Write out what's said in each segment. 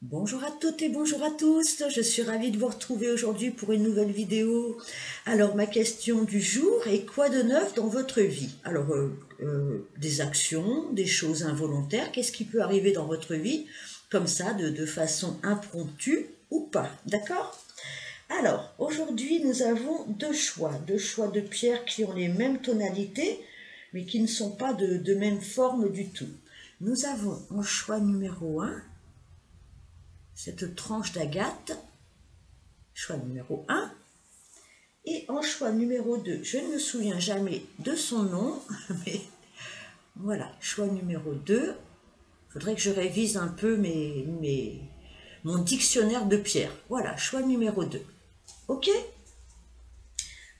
Bonjour à toutes et bonjour à tous, je suis ravie de vous retrouver aujourd'hui pour une nouvelle vidéo. Alors ma question du jour est quoi de neuf dans votre vie? Alors des actions, des choses involontaires, qu'est-ce qui peut arriver dans votre vie comme ça de façon impromptue ou pas, d'accord? Alors aujourd'hui nous avons deux choix de pierres qui ont les mêmes tonalités mais qui ne sont pas de même forme du tout. Nous avons en choix numéro un cette tranche d'agate, choix numéro un. Et en choix numéro 2, je ne me souviens jamais de son nom, mais voilà, choix numéro 2. Il faudrait que je révise un peu mon dictionnaire de pierre. Voilà, choix numéro 2. Ok?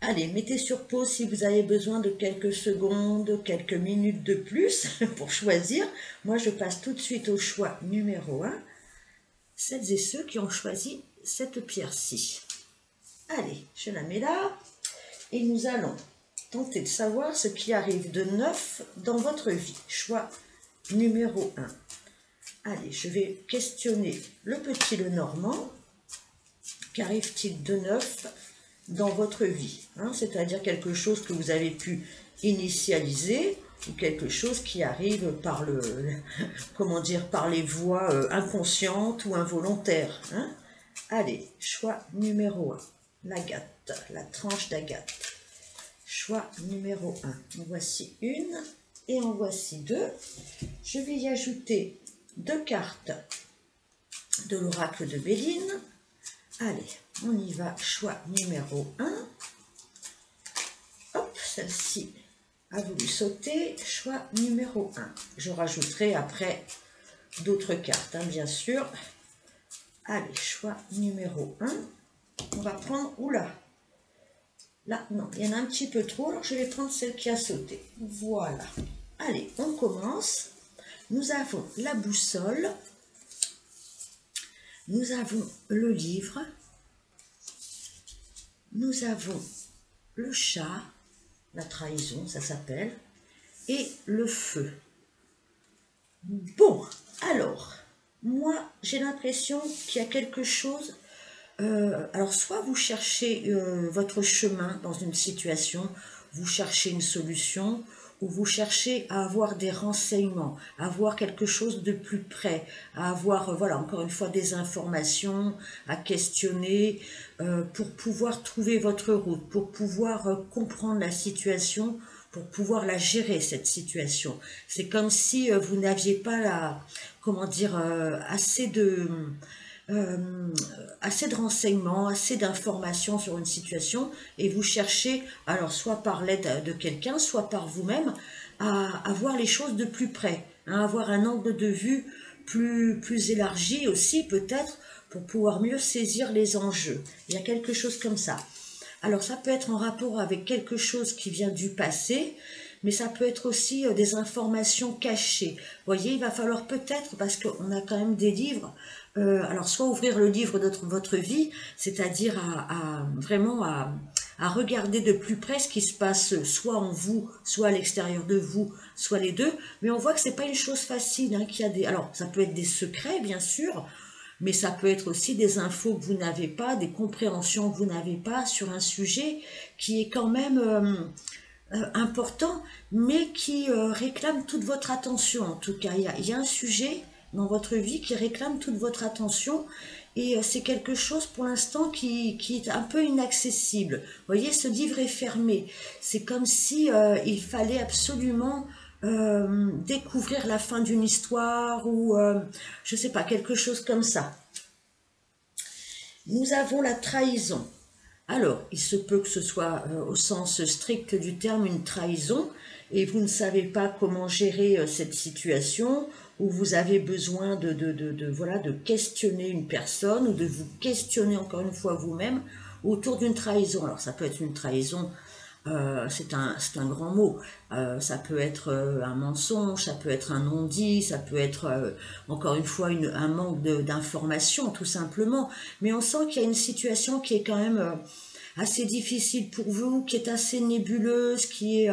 Allez, mettez sur pause si vous avez besoin de quelques secondes, quelques minutes de plus pour choisir. Moi, je passe tout de suite au choix numéro un. Celles et ceux qui ont choisi cette pierre-ci. Allez, je la mets là et nous allons tenter de savoir ce qui arrive de neuf dans votre vie. Choix numéro un. Allez, je vais questionner le petit Lenormand. Qu'arrive-t-il de neuf dans votre vie, c'est-à-dire quelque chose que vous avez pu initialiser ou quelque chose qui arrive par comment dire, par les voies inconscientes ou involontaires. Allez, choix numéro 1, l'agate, la tranche d'agate. Choix numéro 1. En voici une et en voici deux. Je vais y ajouter deux cartes de l'oracle de Béline. Allez, on y va. Choix numéro 1. Hop, celle-ci a voulu sauter. Choix numéro 1. Je rajouterai après d'autres cartes, bien sûr. Allez, choix numéro 1. On va prendre... Oula! Là, non, il y en a un petit peu trop, alors je vais prendre celle qui a sauté. Voilà. Allez, on commence. Nous avons la boussole. Nous avons le livre. Nous avons le chat, la trahison, ça s'appelle, et le feu. Bon, alors, moi, j'ai l'impression qu'il y a quelque chose... alors, soit vous cherchez votre chemin dans une situation, vous cherchez une solution, ou vous cherchez à avoir des renseignements, à avoir quelque chose de plus près, à avoir, voilà, encore une fois, des informations, à questionner, pour pouvoir trouver votre route, pour pouvoir comprendre la situation, pour pouvoir la gérer, cette situation. C'est comme si vous n'aviez pas comment dire, euh, assez de renseignements, assez d'informations sur une situation et vous cherchez, alors soit par l'aide de quelqu'un, soit par vous-même, à voir les choses de plus près, avoir un angle de vue plus élargi aussi peut-être pour pouvoir mieux saisir les enjeux. Il y a quelque chose comme ça. Alors ça peut être en rapport avec quelque chose qui vient du passé, mais ça peut être aussi des informations cachées. Vous voyez, il va falloir peut-être, parce qu'on a quand même des livres, alors soit ouvrir le livre de votre vie, c'est-à-dire vraiment à regarder de plus près ce qui se passe soit en vous, soit à l'extérieur de vous, soit les deux, mais on voit que c'est pas une chose facile, qu'il y a alors ça peut être des secrets bien sûr, mais ça peut être aussi des infos que vous n'avez pas, des compréhensions que vous n'avez pas sur un sujet qui est quand même important, mais qui réclame toute votre attention. En tout cas, il y a un sujet dans votre vie qui réclame toute votre attention et c'est quelque chose pour l'instant qui est un peu inaccessible. Vous voyez, ce livre est fermé. C'est comme si il fallait absolument découvrir la fin d'une histoire ou je sais pas, quelque chose comme ça. Nous avons la trahison. Alors, il se peut que ce soit au sens strict du terme une trahison et vous ne savez pas comment gérer cette situation où vous avez besoin voilà, de questionner une personne ou de vous questionner encore une fois vous-même autour d'une trahison. Alors, ça peut être une trahison, c'est un grand mot. Ça peut être un mensonge, ça peut être un non-dit, ça peut être encore une fois un manque d'information tout simplement. Mais on sent qu'il y a une situation qui est quand même assez difficile pour vous, qui est assez nébuleuse, qui est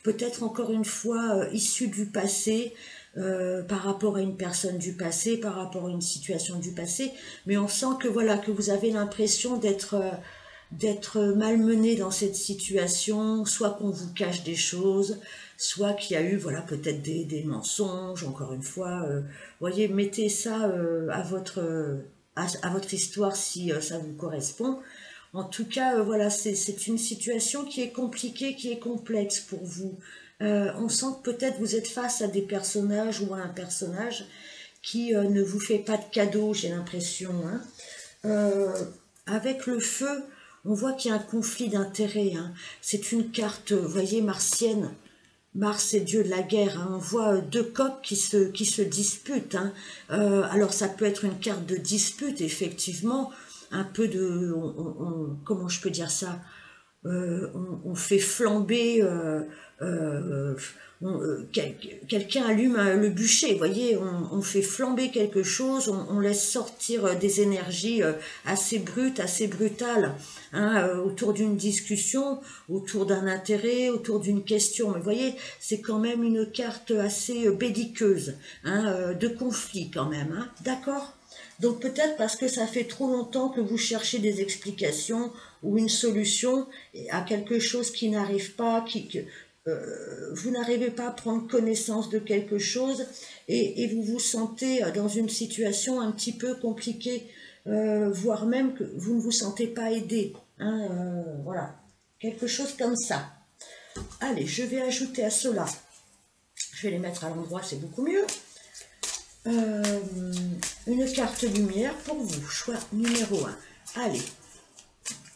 peut-être encore une fois issue du passé. par rapport à une personne du passé, par rapport à une situation du passé, mais on sent que voilà, que vous avez l'impression d'être malmené dans cette situation, soit qu'on vous cache des choses, soit qu'il y a eu, voilà, peut-être des mensonges, encore une fois. Voyez, mettez ça à votre histoire si ça vous correspond. En tout cas, voilà, c'est une situation qui est compliquée, qui est complexe pour vous. On sent que peut-être vous êtes face à des personnages ou à un personnage qui ne vous fait pas de cadeau, j'ai l'impression, hein. Euh, Avec le feu, on voit qu'il y a un conflit d'intérêts, hein. C'est une carte, vous voyez, martienne. Mars est dieu de la guerre, hein. On voit deux coqs qui se disputent, hein. Alors ça peut être une carte de dispute, effectivement, un peu de... comment je peux dire ça, on fait flamber, euh, quelqu'un allume le bûcher, vous voyez, on fait flamber quelque chose, on laisse sortir des énergies assez brutes, assez brutales, hein, autour d'une discussion, autour d'un intérêt, autour d'une question. Mais vous voyez, c'est quand même une carte assez belliqueuse, hein, de conflit quand même, hein, d'accord? Donc peut-être parce que ça fait trop longtemps que vous cherchez des explications ou une solution à quelque chose qui n'arrive pas, vous n'arrivez pas à prendre connaissance de quelque chose et vous vous sentez dans une situation un petit peu compliquée, voire même que vous ne vous sentez pas aidé, hein, voilà, quelque chose comme ça. Allez, je vais ajouter à cela, je vais les mettre à l'endroit, c'est beaucoup mieux. Une carte lumière pour vous, choix numéro 1. Allez,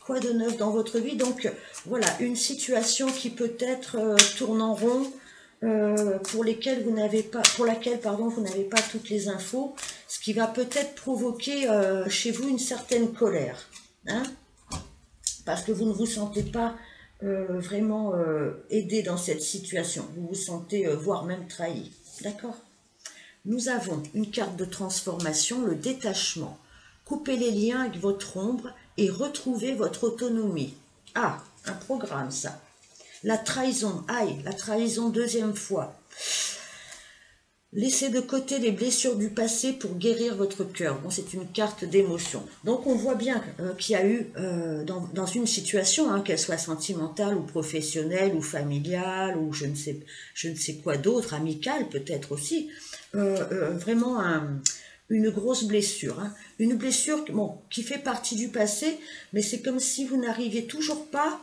quoi de neuf dans votre vie? Donc voilà, une situation qui peut-être tourne en rond, pour laquelle vous n'avez pas toutes les infos, ce qui va peut-être provoquer chez vous une certaine colère, hein, parce que vous ne vous sentez pas vraiment aidé dans cette situation, vous vous sentez voire même trahi, d'accord? Nous avons une carte de transformation, le détachement. Coupez les liens avec votre ombre et retrouvez votre autonomie. Ah, un programme ça. La trahison, aïe, la trahison deuxième fois. Laissez de côté les blessures du passé pour guérir votre cœur. Bon, c'est une carte d'émotion. Donc on voit bien qu'il y a eu dans une situation, hein, qu'elle soit sentimentale ou professionnelle ou familiale ou je ne sais quoi d'autre, amicale peut-être aussi, vraiment une grosse blessure, hein. Une blessure bon, qui fait partie du passé, mais c'est comme si vous n'arriviez toujours pas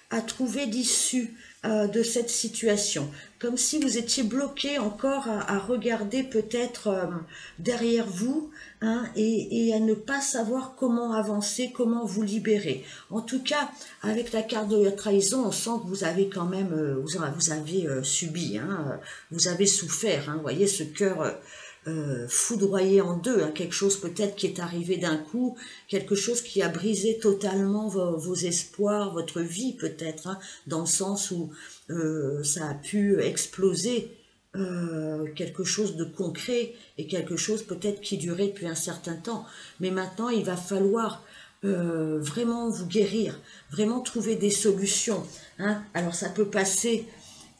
à trouver l'issue de cette situation, comme si vous étiez bloqué encore à regarder peut-être derrière vous, hein, et à ne pas savoir comment avancer, comment vous libérer. En tout cas, avec la carte de la trahison, on sent que vous avez quand même, vous avez subi, hein, vous avez souffert, hein, vous voyez ce cœur foudroyé en deux, hein, quelque chose peut-être qui est arrivé d'un coup, quelque chose qui a brisé totalement vos espoirs, votre vie peut-être, hein, dans le sens où ça a pu exploser quelque chose de concret et quelque chose peut-être qui durait depuis un certain temps. Mais maintenant, il va falloir vraiment vous guérir, vraiment trouver des solutions, hein. Alors ça peut passer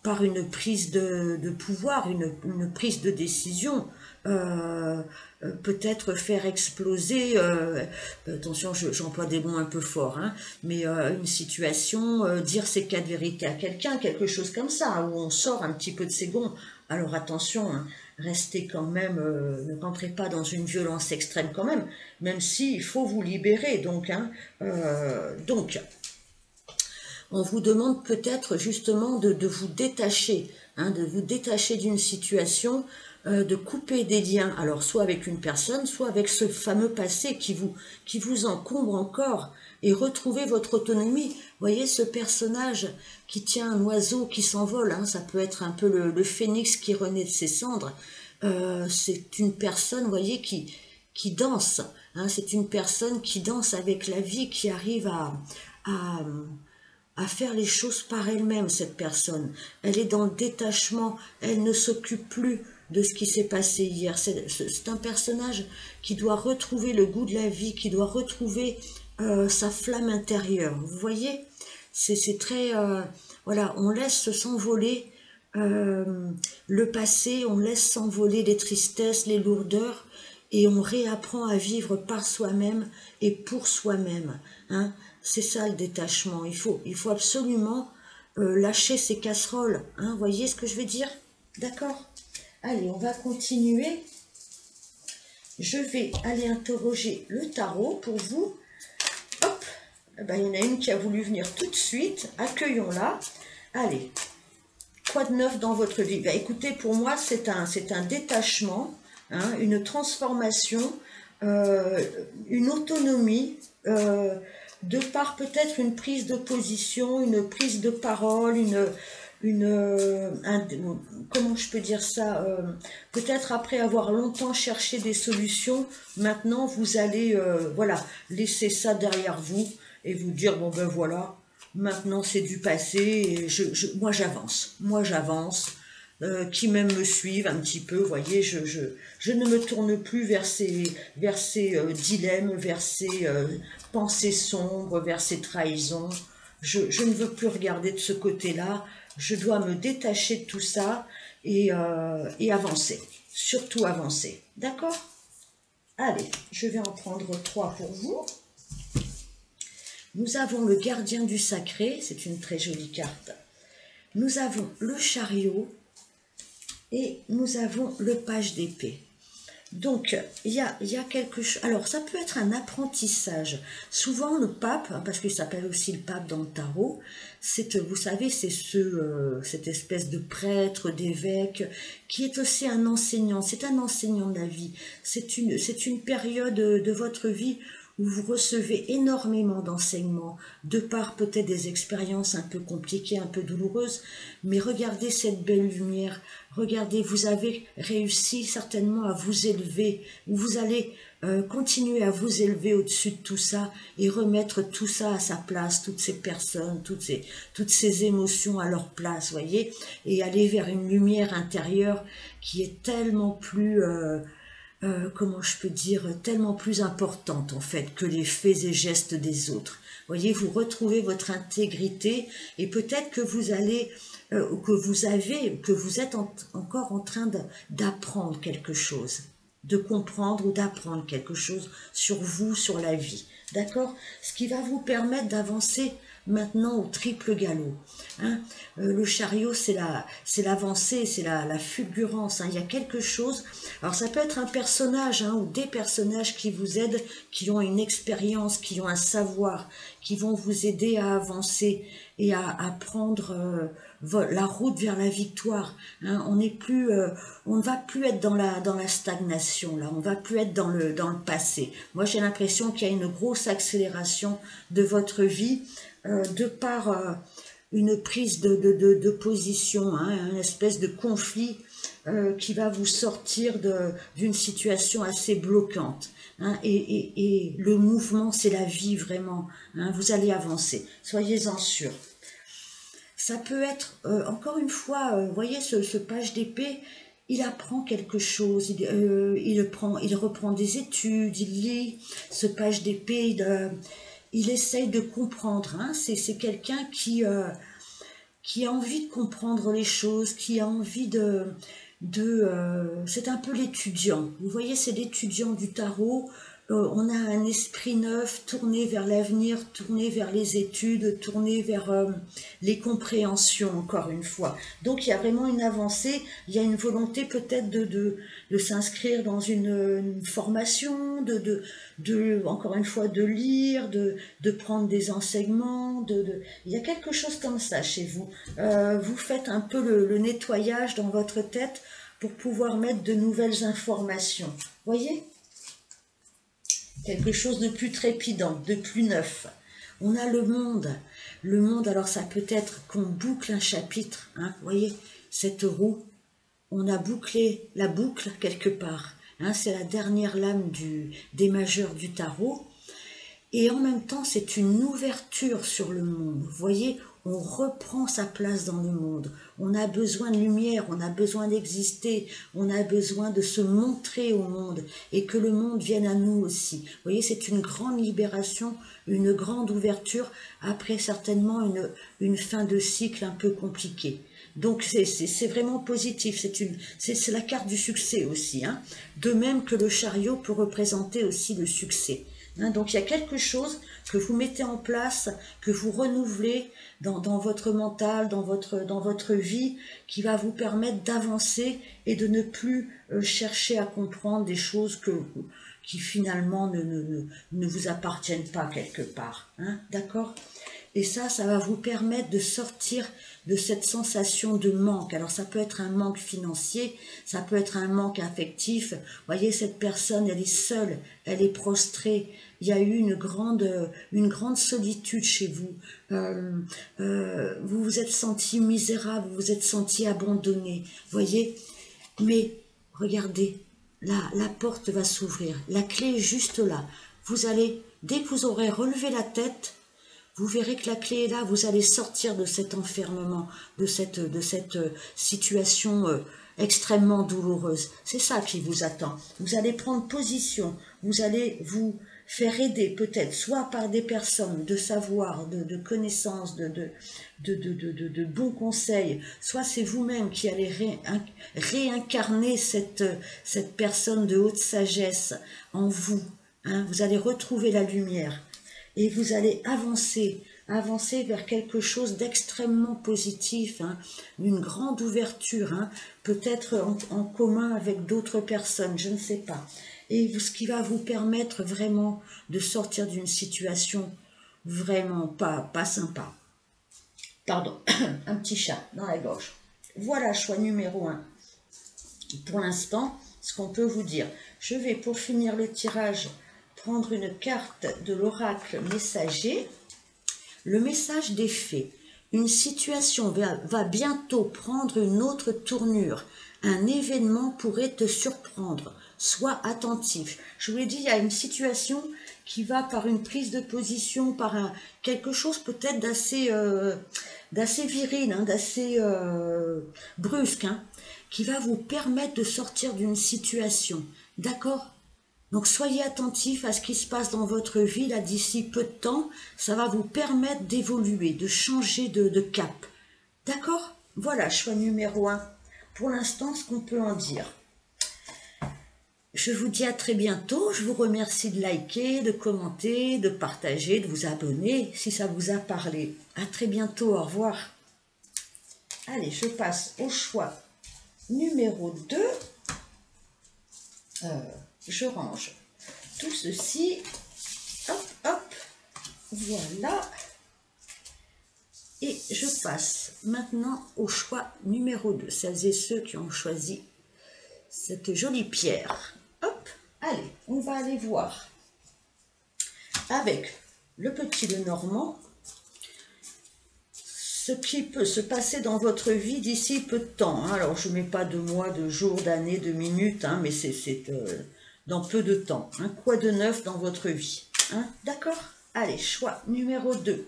par une prise de pouvoir, une prise de décision, peut-être faire exploser, attention, j'emploie des mots un peu forts, hein, mais une situation, dire ses quatre vérités à quelqu'un, quelque chose comme ça, où on sort un petit peu de ses gonds. Alors attention, hein, restez quand même, ne rentrez pas dans une violence extrême quand même si il faut vous libérer, donc, hein, on vous demande peut-être justement de vous détacher, hein, de vous détacher d'une situation, de couper des liens, alors soit avec une personne, soit avec ce fameux passé qui vous encombre encore, et retrouver votre autonomie. Vous voyez ce personnage qui tient un oiseau qui s'envole, hein, ça peut être un peu le phénix qui renaît de ses cendres, c'est une personne, vous voyez, qui danse, hein, c'est une personne qui danse avec la vie, qui arrive à à faire les choses par elle-même, cette personne. Elle est dans le détachement, elle ne s'occupe plus de ce qui s'est passé hier. C'est un personnage qui doit retrouver le goût de la vie, qui doit retrouver sa flamme intérieure. Vous voyez, c'est très... voilà, on laisse s'envoler le passé, on laisse s'envoler les tristesses, les lourdeurs, et on réapprend à vivre par soi-même et pour soi-même. Hein. C'est ça le détachement. Il faut absolument lâcher ces casseroles. Hein. Voyez ce que je veux dire? D'accord? Allez, on va continuer. Je vais aller interroger le tarot pour vous. Hop, eh ben, il y en a une qui a voulu venir tout de suite. Accueillons-la. Allez, quoi de neuf dans votre vie? Ben, écoutez, pour moi, c'est un détachement, hein, une transformation, une autonomie, de par peut-être une prise de position, une prise de parole, comment je peux dire ça, peut-être après avoir longtemps cherché des solutions, maintenant vous allez voilà, laisser ça derrière vous et vous dire bon ben voilà, maintenant c'est du passé et moi j'avance, qui même me suivent un petit peu, vous voyez, je ne me tourne plus vers ces dilemmes, vers ces pensées sombres, vers ces trahisons. Je ne veux plus regarder de ce côté-là. Je dois me détacher de tout ça et avancer. Surtout avancer. D'accord? Allez, je vais en prendre 3 pour vous. Nous avons le gardien du sacré, c'est une très jolie carte. Nous avons le chariot et nous avons le page d'épée. Donc, il y a quelque chose... Alors, ça peut être un apprentissage. Souvent, le pape, parce qu'il s'appelle aussi le pape dans le tarot, vous savez, c'est cette espèce de prêtre, d'évêque, qui est aussi un enseignant. C'est un enseignant de la vie. C'est une période de votre vie où vous recevez énormément d'enseignements, de par peut-être des expériences un peu compliquées, un peu douloureuses, mais regardez cette belle lumière, regardez, vous avez réussi certainement à vous élever, vous allez continuer à vous élever au-dessus de tout ça et remettre tout ça à sa place, toutes ces personnes, toutes ces émotions à leur place, voyez, et aller vers une lumière intérieure qui est tellement plus... comment je peux dire, tellement plus importante en fait que les faits et gestes des autres. Voyez, vous retrouvez votre intégrité et peut-être que vous allez, que vous êtes encore en train d'apprendre quelque chose, de comprendre ou d'apprendre quelque chose sur vous, sur la vie. D'accord? Ce qui va vous permettre d'avancer maintenant au triple galop. Hein. Le chariot, c'est l'avancée, c'est la fulgurance. Hein. Il y a quelque chose. Alors ça peut être un personnage hein, ou des personnages qui vous aident, qui ont une expérience, qui ont un savoir, qui vont vous aider à avancer et à prendre la route vers la victoire. Hein. On ne va plus être dans la stagnation là. On va plus être dans le passé. Moi, j'ai l'impression qu'il y a une grosse accélération de votre vie de par une prise de position, hein, une espèce de conflit qui va vous sortir d'une situation assez bloquante. Hein, et le mouvement, c'est la vie vraiment. Hein, vous allez avancer. Soyez-en sûrs. Ça peut être, encore une fois, vous voyez, ce page d'épée, il apprend quelque chose, il reprend des études, il lit ce page d'épée, il essaye de comprendre. Hein, c'est quelqu'un qui a envie de comprendre les choses, qui a envie c'est un peu l'étudiant. Vous voyez, c'est l'étudiant du tarot. On a un esprit neuf, tourné vers l'avenir, tourné vers les études, tourné vers les compréhensions, encore une fois. Donc, il y a vraiment une avancée, il y a une volonté peut-être de s'inscrire dans une formation, encore une fois, de lire, de prendre des enseignements, il y a quelque chose comme ça chez vous. Vous faites un peu le nettoyage dans votre tête pour pouvoir mettre de nouvelles informations. Voyez ? Quelque chose de plus trépidant, de plus neuf. On a le monde. Le monde, alors ça peut être qu'on boucle un chapitre. Hein, vous voyez, cette roue, on a bouclé la boucle quelque part. Hein, c'est la dernière lame des majeurs du tarot. Et en même temps, c'est une ouverture sur le monde. Vous voyez, on reprend sa place dans le monde. On a besoin de lumière, on a besoin d'exister, on a besoin de se montrer au monde et que le monde vienne à nous aussi. Vous voyez, c'est une grande libération, une grande ouverture après certainement une fin de cycle un peu compliquée. Donc c'est vraiment positif, c'est la carte du succès aussi, hein. De même que le chariot peut représenter aussi le succès. Hein, donc il y a quelque chose que vous mettez en place, que vous renouvelez dans votre mental, dans votre vie, qui va vous permettre d'avancer et de ne plus chercher à comprendre des choses qui finalement ne vous appartiennent pas quelque part. Hein, d'accord? Et ça va vous permettre de sortir de cette sensation de manque. Alors ça peut être un manque financier, ça peut être un manque affectif. Vous voyez, cette personne, elle est seule, elle est prostrée. Il y a eu une grande solitude chez vous. Vous vous êtes senti misérable, vous vous êtes senti abandonné. Vous voyez? Mais regardez, la porte va s'ouvrir. La clé est juste là. Vous allez, dès que vous aurez relevé la tête, vous verrez que la clé est là, vous allez sortir de cet enfermement, de cette situation extrêmement douloureuse. C'est ça qui vous attend. Vous allez prendre position, vous allez vous faire aider peut-être, soit par des personnes de savoir, de connaissances, de bons conseils, soit c'est vous-même qui allez réincarner cette personne de haute sagesse en vous. Hein, vous allez retrouver la lumière. Et vous allez avancer vers quelque chose d'extrêmement positif, hein, une grande ouverture, hein, peut-être en commun avec d'autres personnes, je ne sais pas. Et ce qui va vous permettre vraiment de sortir d'une situation vraiment pas sympa. Pardon, un petit chat dans la gorge. Voilà, choix numéro 1. Pour l'instant, ce qu'on peut vous dire. Je vais, pour finir le tirage, prendre une carte de l'oracle messager. Le message des fées. Une situation va bientôt prendre une autre tournure. Un événement pourrait te surprendre. Sois attentif. Je vous l'ai dit, il y a une situation qui va par une prise de position, par quelque chose peut-être d'assez viril, hein, d'assez brusque, hein, qui va vous permettre de sortir d'une situation. D'accord ? Donc soyez attentifs à ce qui se passe dans votre vie là d'ici peu de temps. Ça va vous permettre d'évoluer, de changer de cap. D'accord? Voilà, choix numéro 1. Pour l'instant, ce qu'on peut en dire. Je vous dis à très bientôt. Je vous remercie de liker, de commenter, de partager, de vous abonner si ça vous a parlé. À très bientôt. Au revoir. Allez, je passe au choix numéro 2. Je range tout ceci, hop, hop, voilà, et je passe maintenant au choix numéro 2, celles et ceux qui ont choisi cette jolie pierre. Hop, allez, on va aller voir avec le petit Lenormand ce qui peut se passer dans votre vie d'ici peu de temps. Hein. Alors, je ne mets pas de mois, de jours, d'années, de minutes, hein, mais c'est dans peu de temps. Hein. Quoi de neuf dans votre vie, hein. D'accord? Allez, choix numéro 2.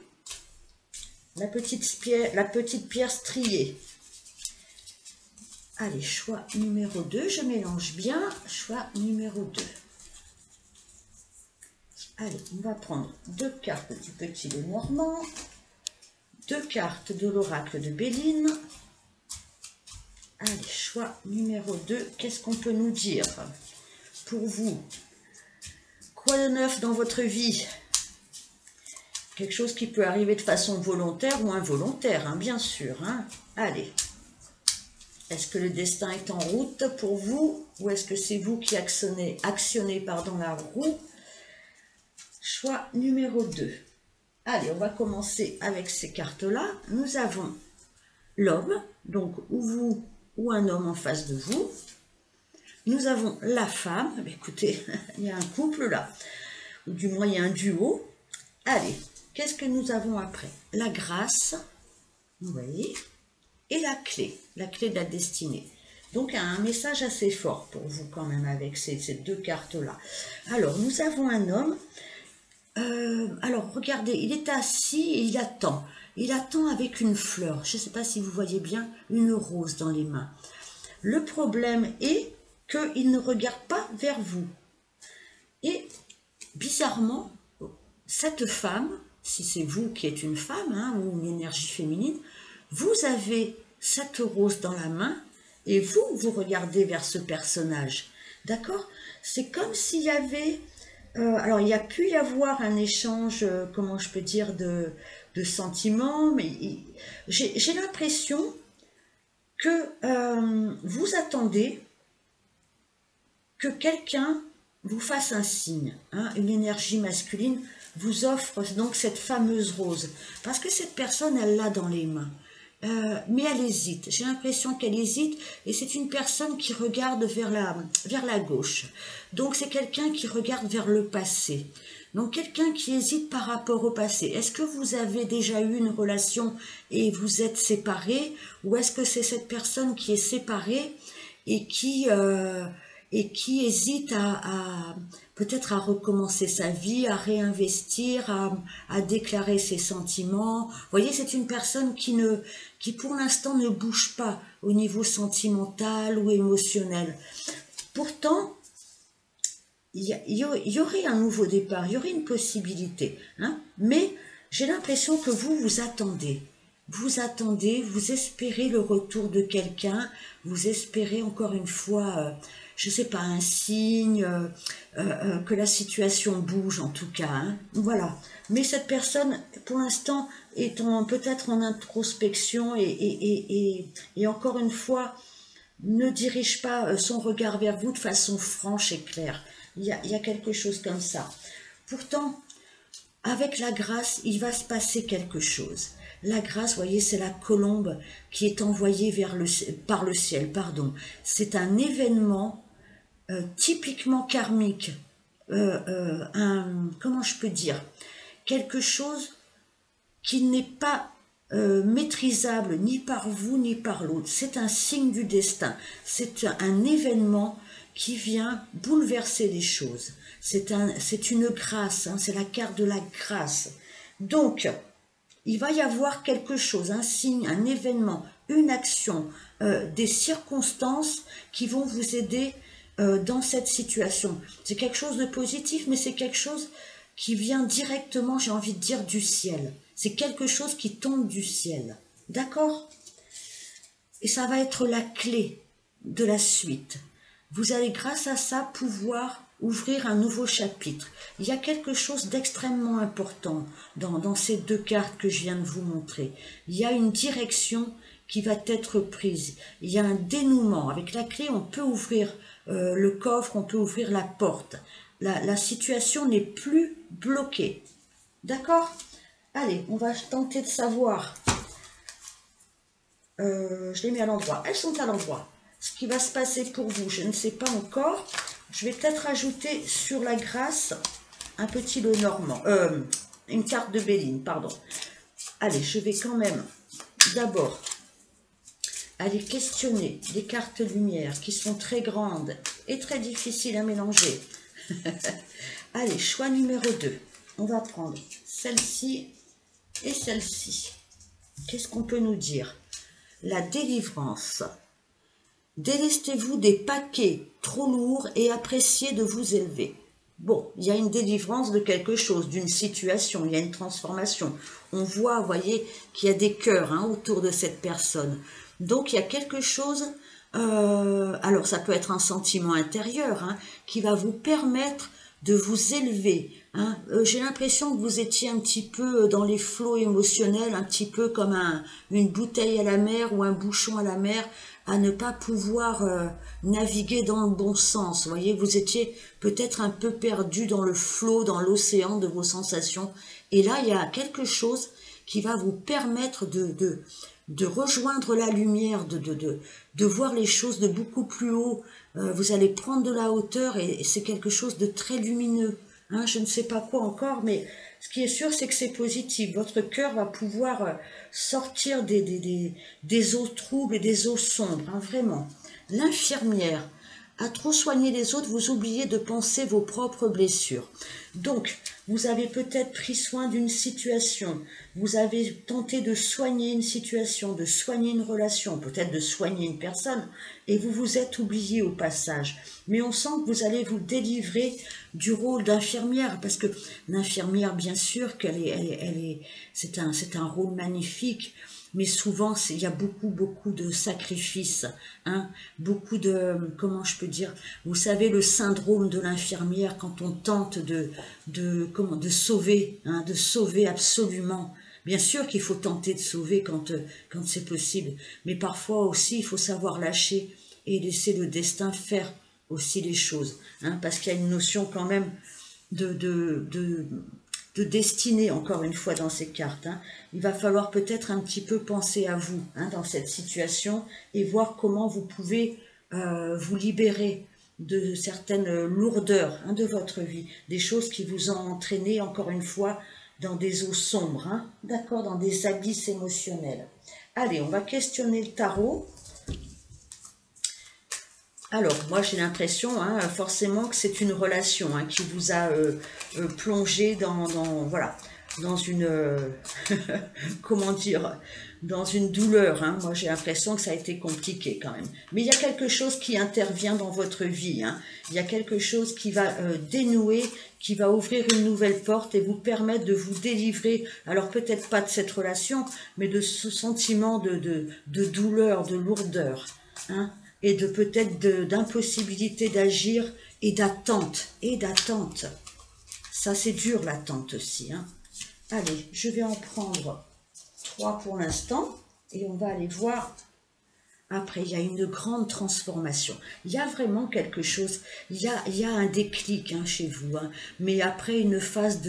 La petite pierre striée. Allez, choix numéro 2. Je mélange bien. Choix numéro 2. Allez, on va prendre 2 cartes du petit Lenormand. 2 cartes de l'oracle de Béline. Allez, choix numéro 2. Qu'est-ce qu'on peut nous dire pour vous? Quoi de neuf dans votre vie? Quelque chose qui peut arriver de façon volontaire ou involontaire, hein, bien sûr. Hein. Allez. Est-ce que le destin est en route pour vous? Ou est-ce que c'est vous qui actionnez la roue? Choix numéro 2. Allez, on va commencer avec ces cartes-là. Nous avons l'homme, donc ou vous ou un homme en face de vous. Nous avons la femme. Eh bien, écoutez, il y a un couple là, ou du moins il y a un duo. Allez, qu'est-ce que nous avons après? La grâce, vous voyez, et la clé de la destinée. Donc un message assez fort pour vous quand même avec ces 2 cartes-là. Alors, nous avons un homme. Alors, regardez, il est assis et il attend. Il attend avec une fleur. Je ne sais pas si vous voyez bien, une rose dans les mains. Le problème est qu'il ne regarde pas vers vous. Et bizarrement, cette femme, si c'est vous qui êtes une femme, hein, ou une énergie féminine, vous avez cette rose dans la main et vous regardez vers ce personnage. D'accord? C'est comme s'il y avait... alors, il y a pu y avoir un échange, comment je peux dire, de sentiments, mais j'ai l'impression que vous attendez que quelqu'un vous fasse un signe, hein, une énergie masculine vous offre donc cette fameuse rose. Parce que cette personne, elle l'a dans les mains. Mais elle hésite. J'ai l'impression qu'elle hésite et c'est une personne qui regarde vers la gauche. Donc c'est quelqu'un qui regarde vers le passé. Donc quelqu'un qui hésite par rapport au passé. Est-ce que vous avez déjà eu une relation et vous êtes séparés, ou est-ce que c'est cette personne qui est séparée et qui hésite peut-être à recommencer sa vie, à réinvestir, à déclarer ses sentiments. Vous voyez, c'est une personne qui pour l'instant ne bouge pas au niveau sentimental ou émotionnel. Pourtant, il y aurait un nouveau départ, il y aurait une possibilité, hein, mais j'ai l'impression que vous attendez. Vous attendez, vous espérez le retour de quelqu'un, vous espérez encore une fois, je ne sais pas, un signe, que la situation bouge en tout cas, hein, voilà. Mais cette personne, pour l'instant, est peut-être en introspection et encore une fois, ne dirige pas son regard vers vous de façon franche et claire. Il y a quelque chose comme ça. Pourtant, avec la grâce, il va se passer quelque chose. La grâce, vous voyez, c'est la colombe qui est envoyée par le ciel, pardon. C'est un événement typiquement karmique. Comment je peux dire? Quelque chose qui n'est pas maîtrisable ni par vous ni par l'autre. C'est un signe du destin. C'est un événement qui vient bouleverser les choses. C'est une grâce, hein, c'est la carte de la grâce. Donc, il va y avoir quelque chose, un signe, un événement, une action, des circonstances qui vont vous aider dans cette situation. C'est quelque chose de positif, mais c'est quelque chose qui vient directement, j'ai envie de dire, du ciel. C'est quelque chose qui tombe du ciel. D'accord? Et ça va être la clé de la suite. Vous allez, grâce à ça, pouvoir ouvrir un nouveau chapitre. Il y a quelque chose d'extrêmement important dans ces deux cartes que je viens de vous montrer. Il y a une direction qui va être prise. Il y a un dénouement. Avec la clé, on peut ouvrir le coffre, on peut ouvrir la porte. La situation n'est plus bloquée. D'accord? Allez, on va tenter de savoir. Je les mets à l'endroit. Elles sont à l'endroit. Ce qui va se passer pour vous, je ne sais pas encore. Je vais peut-être ajouter sur la grâce un petit Lenormand. Une carte de Béline, pardon. Allez, je vais quand même d'abord aller questionner les cartes lumière qui sont très grandes et très difficiles à mélanger. Allez, choix numéro 2. On va prendre celle-ci et celle-ci. Qu'est-ce qu'on peut nous dire? La délivrance. Délestez-vous des paquets trop lourds et appréciez de vous élever. Bon, il y a une délivrance de quelque chose, d'une situation, il y a une transformation. On voit, vous voyez, qu'il y a des cœurs hein, autour de cette personne. Donc, il y a quelque chose, alors ça peut être un sentiment intérieur, hein, qui va vous permettre de vous élever. Hein. J'ai l'impression que vous étiez un petit peu dans les flots émotionnels, un petit peu comme une bouteille à la mer ou un bouchon à la mer, à ne pas pouvoir naviguer dans le bon sens. Vous voyez, vous étiez peut-être un peu perdu dans le flot, dans l'océan de vos sensations. Et là, il y a quelque chose qui va vous permettre de rejoindre la lumière, de voir les choses de beaucoup plus haut. Vous allez prendre de la hauteur et c'est quelque chose de très lumineux. Hein, je ne sais pas quoi encore, mais ce qui est sûr, c'est que c'est positif. Votre cœur va pouvoir sortir des eaux troubles et des eaux sombres, hein, vraiment. L'infirmière, à trop soigner les autres, vous oubliez de penser vos propres blessures. Donc, vous avez peut-être pris soin d'une situation, vous avez tenté de soigner une situation, de soigner une relation, peut-être de soigner une personne, et vous vous êtes oublié au passage. Mais on sent que vous allez vous délivrer du rôle d'infirmière, parce que l'infirmière, bien sûr, c'est un rôle magnifique. mais souvent il y a beaucoup de sacrifices, hein, beaucoup de, comment je peux dire, vous savez le syndrome de l'infirmière quand on tente de sauver, hein, de sauver absolument. Bien sûr qu'il faut tenter de sauver quand c'est possible, mais parfois aussi il faut savoir lâcher et laisser le destin faire aussi les choses, hein, parce qu'il y a une notion quand même de, de, de, de destinée, encore une fois, dans ces cartes, hein. Il va falloir peut-être un petit peu penser à vous, hein, dans cette situation et voir comment vous pouvez vous libérer de certaines lourdeurs, hein, de votre vie, des choses qui vous ont entraîné, encore une fois, dans des eaux sombres, hein, d'accord, dans des abysses émotionnels. Allez, on va questionner le tarot. Alors, moi j'ai l'impression, hein, forcément, que c'est une relation, hein, qui vous a plongé voilà, dans une, comment dire, dans une douleur, hein. Moi j'ai l'impression que ça a été compliqué quand même. Mais il y a quelque chose qui intervient dans votre vie, hein. Il y a quelque chose qui va dénouer, qui va ouvrir une nouvelle porte et vous permettre de vous délivrer, alors peut-être pas de cette relation, mais de ce sentiment de douleur, de lourdeur, hein, et de peut-être d'impossibilité d'agir et d'attente, Ça c'est dur l'attente aussi, hein. Allez, je vais en prendre 3 pour l'instant et on va aller voir. Après, il y a une grande transformation. Il y a vraiment quelque chose, il y a un déclic, hein, chez vous, hein, mais après une phase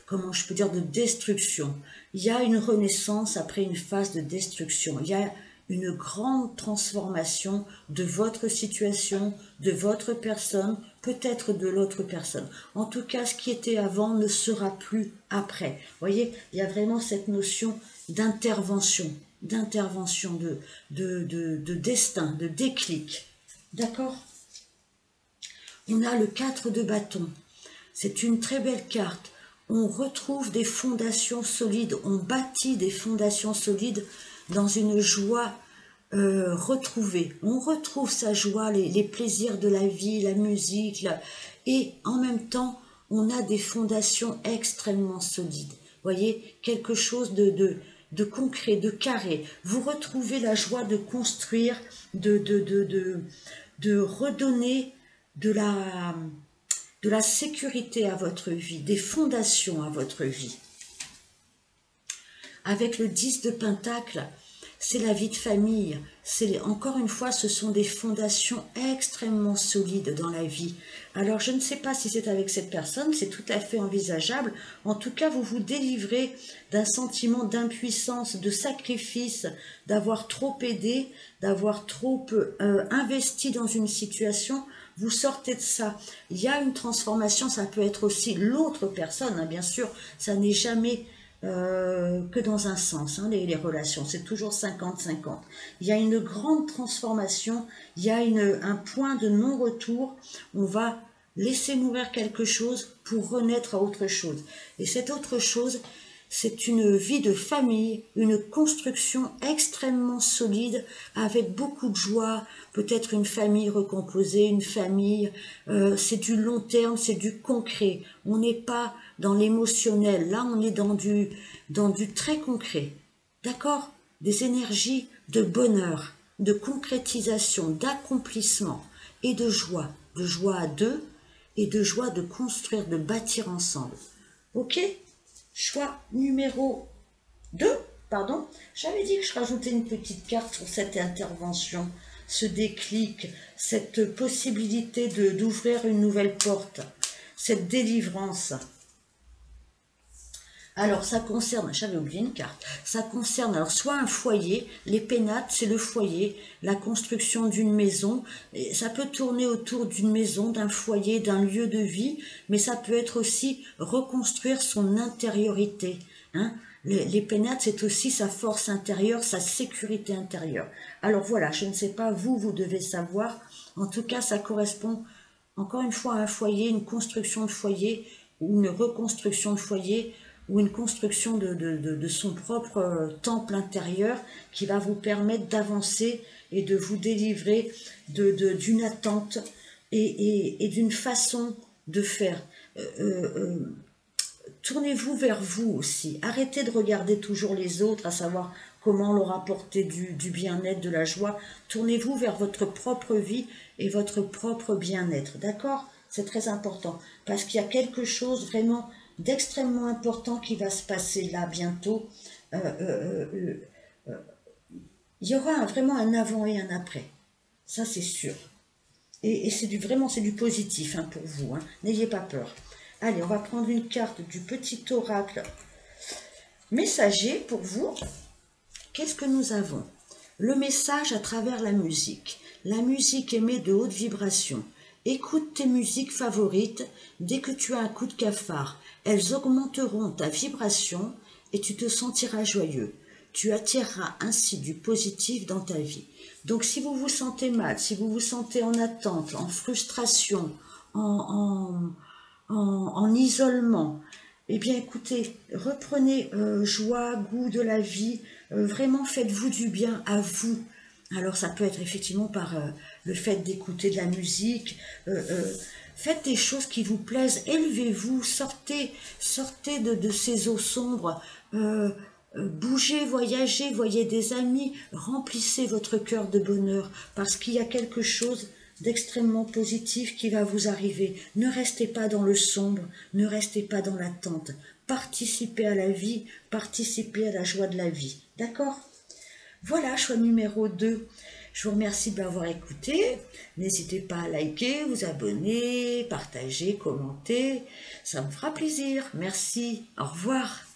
comment je peux dire, de destruction. Il y a une renaissance après une phase de destruction. Il y a une grande transformation de votre situation, de votre personne, peut-être de l'autre personne. En tout cas, ce qui était avant ne sera plus après. Vous voyez, il y a vraiment cette notion d'intervention, de destin, de déclic. D'accord? On a le 4 de bâton. C'est une très belle carte. On retrouve des fondations solides, on bâtit des fondations solides dans une joie retrouvée. On retrouve sa joie, les plaisirs de la vie, la musique, et en même temps, on a des fondations extrêmement solides. Voyez, quelque chose de concret, de carré. Vous retrouvez la joie de construire, de redonner de la sécurité à votre vie, des fondations à votre vie. Avec le 10 de Pentacle, c'est la vie de famille. Encore une fois, ce sont des fondations extrêmement solides dans la vie. Alors, je ne sais pas si c'est avec cette personne, c'est tout à fait envisageable. En tout cas, vous vous délivrez d'un sentiment d'impuissance, de sacrifice, d'avoir trop aidé, d'avoir trop investi dans une situation. Vous sortez de ça. Il y a une transformation, ça peut être aussi l'autre personne, hein, bien sûr, ça n'est jamais que dans un sens, hein, les relations, c'est toujours 50-50. Il y a une grande transformation, il y a un point de non-retour, on va laisser mourir quelque chose pour renaître à autre chose. Et cette autre chose, c'est une vie de famille, une construction extrêmement solide, avec beaucoup de joie, peut-être une famille recomposée, une famille, c'est du long terme, c'est du concret. On n'est pas dans l'émotionnel, là on est dans du très concret. D'accord? Des énergies de bonheur, de concrétisation, d'accomplissement et de joie à deux et de joie de construire, de bâtir ensemble. Ok? Choix numéro 2, pardon. J'avais dit que je rajoutais une petite carte sur cette intervention, ce déclic, cette possibilité d'ouvrir une nouvelle porte, cette délivrance. Alors, ça concerne, j'avais oublié une carte, ça concerne alors soit un foyer, les pénates, c'est le foyer, la construction d'une maison, et ça peut tourner autour d'une maison, d'un foyer, d'un lieu de vie, mais ça peut être aussi reconstruire son intériorité, hein. Les pénates, c'est aussi sa force intérieure, sa sécurité intérieure. Alors voilà, je ne sais pas, vous devez savoir, en tout cas, ça correspond encore une fois à un foyer, une construction de foyer, ou une reconstruction de foyer, ou une construction de son propre temple intérieur qui va vous permettre d'avancer et de vous délivrer d'une attente et d'une façon de faire. Tournez-vous vers vous aussi. Arrêtez de regarder toujours les autres, à savoir comment leur apporter du bien-être, de la joie. Tournez-vous vers votre propre vie et votre propre bien-être, d'accord? C'est très important, parce qu'il y a quelque chose vraiment d'extrêmement important qui va se passer là bientôt. Euh, euh, euh, il y aura vraiment un avant et un après, ça c'est sûr. Et c'est vraiment c'est du positif hein, pour vous, hein. N'ayez pas peur. Allez, on va prendre une carte du petit oracle messager pour vous. Qu'est-ce que nous avons? Le message à travers la musique. La musique émet de hautes vibrations. Écoute tes musiques favorites dès que tu as un coup de cafard. Elles augmenteront ta vibration et tu te sentiras joyeux. Tu attireras ainsi du positif dans ta vie. Donc si vous vous sentez mal, si vous vous sentez en attente, en frustration, en isolement, eh bien écoutez, reprenez joie, goût de la vie, vraiment faites-vous du bien à vous. Alors ça peut être effectivement par le fait d'écouter de la musique, faites des choses qui vous plaisent, élevez-vous, sortez de ces eaux sombres, bougez, voyagez, voyez des amis, remplissez votre cœur de bonheur, parce qu'il y a quelque chose d'extrêmement positif qui va vous arriver. Ne restez pas dans le sombre, ne restez pas dans l'attente. Participez à la vie, participez à la joie de la vie. D'accord? Voilà, choix numéro 2. Je vous remercie de m'avoir écouté. N'hésitez pas à liker, vous abonner, partager, commenter. Ça me fera plaisir. Merci. Au revoir.